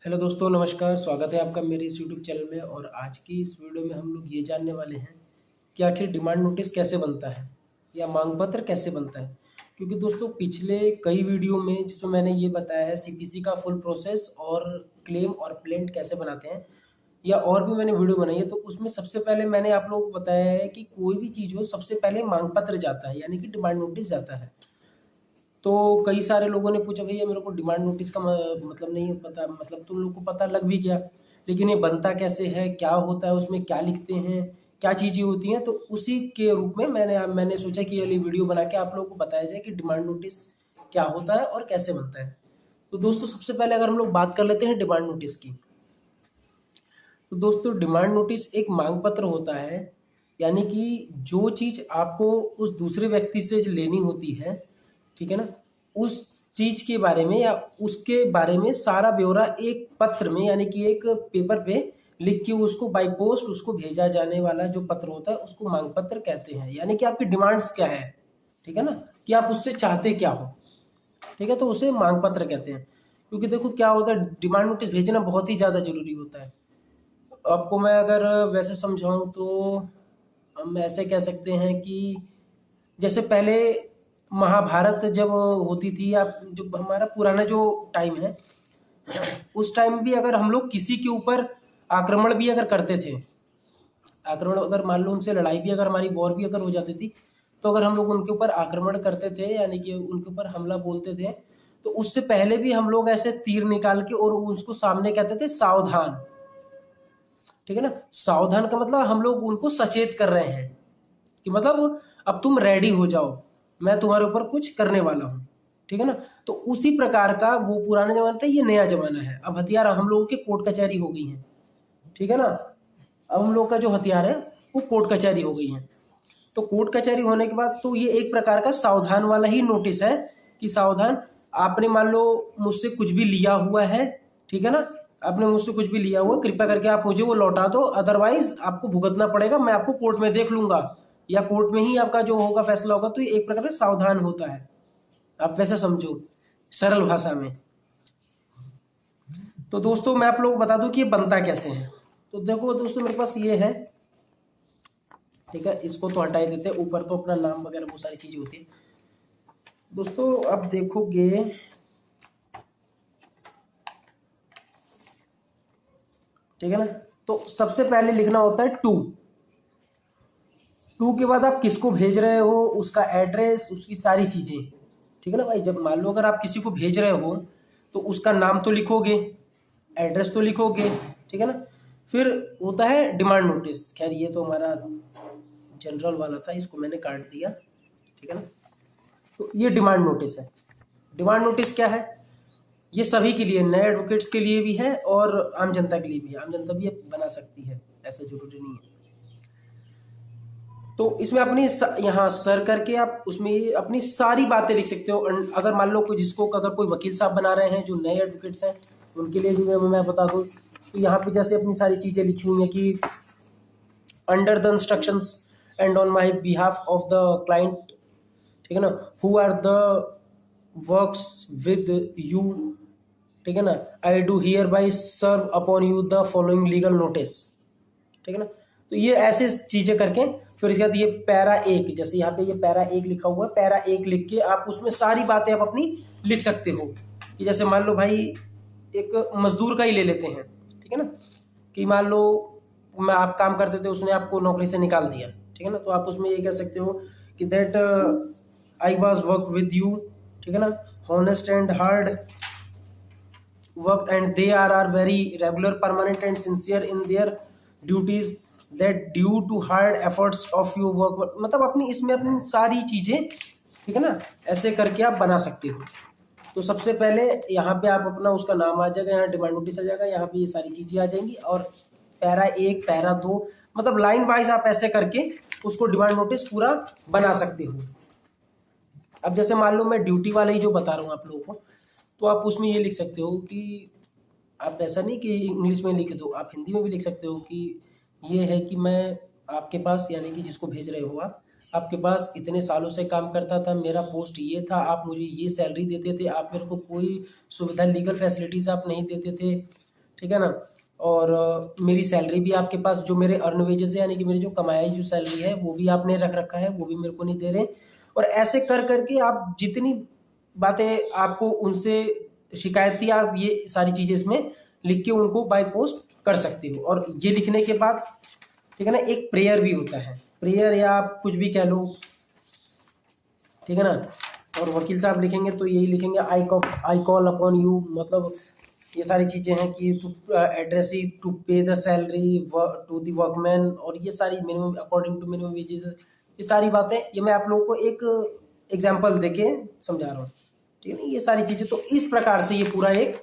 Hello दोस्तों, नमस्कार। स्वागत है आपका मेरे इस यूट्यूब चैनल में। और आज की इस वीडियो में हम लोग ये जानने वाले हैं कि आखिर डिमांड नोटिस कैसे बनता है या मांग पत्र कैसे बनता है। क्योंकि दोस्तों पिछले कई वीडियो में जिसमें मैंने ये बताया है सीपीसी का फुल प्रोसेस और क्लेम और प्लेंट कैसे बनाते हैं, या और भी मैंने वीडियो बनाई है, तो उसमें सबसे पहले मैंने आप लोगों को बताया है कि कोई भी चीज़ हो सबसे पहले मांग पत्र जाता है, यानी कि डिमांड नोटिस जाता है। तो कई सारे लोगों ने पूछा भैया मेरे को डिमांड नोटिस का मतलब नहीं पता, मतलब तुम लोग को पता लग भी गया, लेकिन ये बनता कैसे है, क्या होता है, उसमें क्या लिखते हैं, क्या चीज़ें होती हैं। तो उसी के रूप में मैंने सोचा कि ये वीडियो बना के आप लोगों को बताया जाए कि डिमांड नोटिस क्या होता है और कैसे बनता है। तो दोस्तों सबसे पहले अगर हम लोग बात कर लेते हैं डिमांड नोटिस की, तो दोस्तों डिमांड नोटिस एक मांग पत्र होता है। यानी कि जो चीज़ आपको उस दूसरे व्यक्ति से लेनी होती है, ठीक है ना, उस चीज के बारे में या उसके बारे में सारा ब्यौरा एक पत्र में, यानी कि एक पेपर पे लिख के उसको बाई पोस्ट उसको भेजा जाने वाला जो पत्र होता है उसको मांग पत्र कहते हैं। यानी कि आपकी डिमांड्स क्या है, ठीक है ना, कि आप उससे चाहते क्या हो, ठीक है, तो उसे मांग पत्र कहते हैं। क्योंकि देखो क्या होता है, डिमांड नोटिस भेजना बहुत ही ज्यादा जरूरी होता है। आपको मैं अगर वैसे समझाऊं तो हम ऐसे कह सकते हैं कि जैसे पहले महाभारत जब होती थी, या जो हमारा पुराना जो टाइम है, उस टाइम भी अगर हम लोग किसी के ऊपर आक्रमण भी अगर करते थे, आक्रमण अगर मान लो उनसे लड़ाई भी अगर हमारी वॉर भी अगर हो जाती थी, तो अगर हम लोग उनके ऊपर आक्रमण करते थे यानी कि उनके ऊपर हमला बोलते थे, तो उससे पहले भी हम लोग ऐसे तीर निकाल के और उसको सामने कहते थे सावधान, ठीक है ना। सावधान का मतलब हम लोग उनको सचेत कर रहे हैं कि मतलब अब तुम रेडी हो जाओ, मैं तुम्हारे ऊपर कुछ करने वाला हूँ, ठीक है ना। तो उसी प्रकार का वो पुराना जमाना था, ये नया जमाना है। अब हथियार हम लोगों की कोर्ट कचहरी हो गई है, ठीक है ना। अब हम लोग का जो हथियार है वो कोर्ट कचहरी हो गई है। तो कोर्ट कचहरी होने के बाद तो ये एक प्रकार का सावधान वाला ही नोटिस है कि सावधान, आपने मान लो मुझसे कुछ भी लिया हुआ है, ठीक है ना, आपने मुझसे कुछ भी लिया हुआ, कृपया करके आप मुझे वो लौटा दो, अदरवाइज आपको भुगतना पड़ेगा, मैं आपको कोर्ट में देख लूंगा या कोर्ट में ही आपका जो होगा फैसला होगा। तो ये एक प्रकार का सावधान होता है, आप वैसे समझो सरल भाषा में। तो दोस्तों मैं आप लोगों को बता दूं कि ये बनता कैसे है। तो देखो दोस्तों मेरे पास ये है, ठीक है, इसको तो हटा ही देते हैं, ऊपर तो अपना नाम वगैरह बहुत सारी चीजें होती है। दोस्तों आप देखोगे, ठीक है ना, तो सबसे पहले लिखना होता है टू। टू के बाद आप किसको भेज रहे हो, उसका एड्रेस, उसकी सारी चीजें, ठीक है ना भाई। जब मान लो अगर आप किसी को भेज रहे हो तो उसका नाम तो लिखोगे, एड्रेस तो लिखोगे, ठीक है ना। फिर होता है डिमांड नोटिस। खैर ये तो हमारा जनरल वाला था, इसको मैंने काट दिया, ठीक है ना। तो ये डिमांड नोटिस है। डिमांड नोटिस क्या है, ये सभी के लिए, नए एडवोकेट्स के लिए भी है और आम जनता के लिए भी है। आम जनता भी ये बना सकती है, ऐसा जरूरी नहीं है। तो इसमें अपनी यहाँ सर करके आप उसमें ये अपनी सारी बातें लिख सकते हो। अगर मान लो कोई जिसको अगर कोई वकील साहब बना रहे हैं जो नए एडवोकेट्स हैं, उनके लिए भी मैं बता दूं, तो यहाँ पे जैसे अपनी सारी चीजें लिखी हुई हैं कि under the instructions and on my behalf of the client, ठीक है ना, who are the works with you, ठीक है ना, I do hereby serve upon you the following legal notice, ठीक है ना। तो ये ऐसे चीजें करके फिर इसके बाद ये पैरा एक, जैसे यहाँ पे ये पैरा एक लिखा हुआ है, पैरा एक लिख के आप उसमें सारी बातें आप अपनी लिख सकते हो। कि जैसे मान लो भाई एक मजदूर का ही ले लेते हैं, ठीक है ना, कि मान लो मैं आप काम करते थे, उसने आपको नौकरी से निकाल दिया, ठीक है ना, तो आप उसमें ये कह सकते हो कि that I was work with you, ठीक है ना, honest and hard worked and they are very regular, permanent and sincere in their duties that due to hard efforts of your work। मतलब अपनी इसमें अपनी सारी चीजें, ठीक है ना, ऐसे करके आप बना सकते हो। तो सबसे पहले यहाँ पे आप अपना उसका नाम आ जाएगा, यहाँ डिमांड नोटिस आ जाएगा, यहाँ पे ये सारी चीजें आ जाएंगी, और पैरा एक पैरा दो, मतलब लाइन वाइज आप ऐसे करके उसको डिमांड नोटिस पूरा बना सकते हो। अब जैसे मान लो मैं ड्यूटी वाला ही जो बता रहा हूँ आप लोगों को, तो आप उसमें ये लिख सकते हो कि आप ऐसा नहीं कि इंग्लिश में लिख दो, आप हिंदी में भी लिख सकते हो कि ये है कि मैं आपके पास, यानी कि जिसको भेज रहे हो आप, आपके पास इतने सालों से काम करता था, मेरा पोस्ट ये था, आप मुझे ये सैलरी देते थे, आप मेरे को कोई सुविधा लीगल फैसिलिटीज़ आप नहीं देते थे, ठीक है ना। और मेरी सैलरी भी आपके पास, जो मेरे अर्न वेजेस है यानी कि मेरी जो कमाई जो सैलरी है वो भी आपने रख रखा है, वो भी मेरे को नहीं दे रहे। और ऐसे कर करके आप जितनी बातें आपको उनसे शिकायत थी, आप ये सारी चीजें इसमें लिख के उनको बाय पोस्ट कर सकते हो। और ये लिखने के बाद, ठीक है ना, एक प्रेयर भी होता है, प्रेयर या आप कुछ भी कह लो, ठीक है ना। और वकील साहब लिखेंगे तो यही लिखेंगे, आई कॉल अपॉन यू, मतलब ये सारी चीजें हैं कि to address to pay the salary to the workman, और ये सारी minimum according to minimum wages, ये सारी बातें ये मैं आप लोगों को एक एग्जांपल देके समझा रहा हूँ, ठीक है ना। ये सारी चीजें, तो इस प्रकार से ये पूरा एक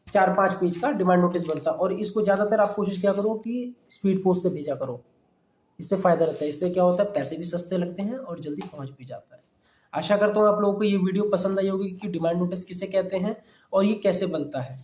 4-5 पेज का डिमांड नोटिस बनता है। और इसको ज्यादातर आप कोशिश क्या करो कि स्पीड पोस्ट से भेजा करो, इससे फायदा रहता है। इससे क्या होता है, पैसे भी सस्ते लगते हैं और जल्दी पहुंच भी जाता है। आशा करता हूँ आप लोगों को ये वीडियो पसंद आई होगी कि डिमांड नोटिस किसे कहते हैं और ये कैसे बनता है।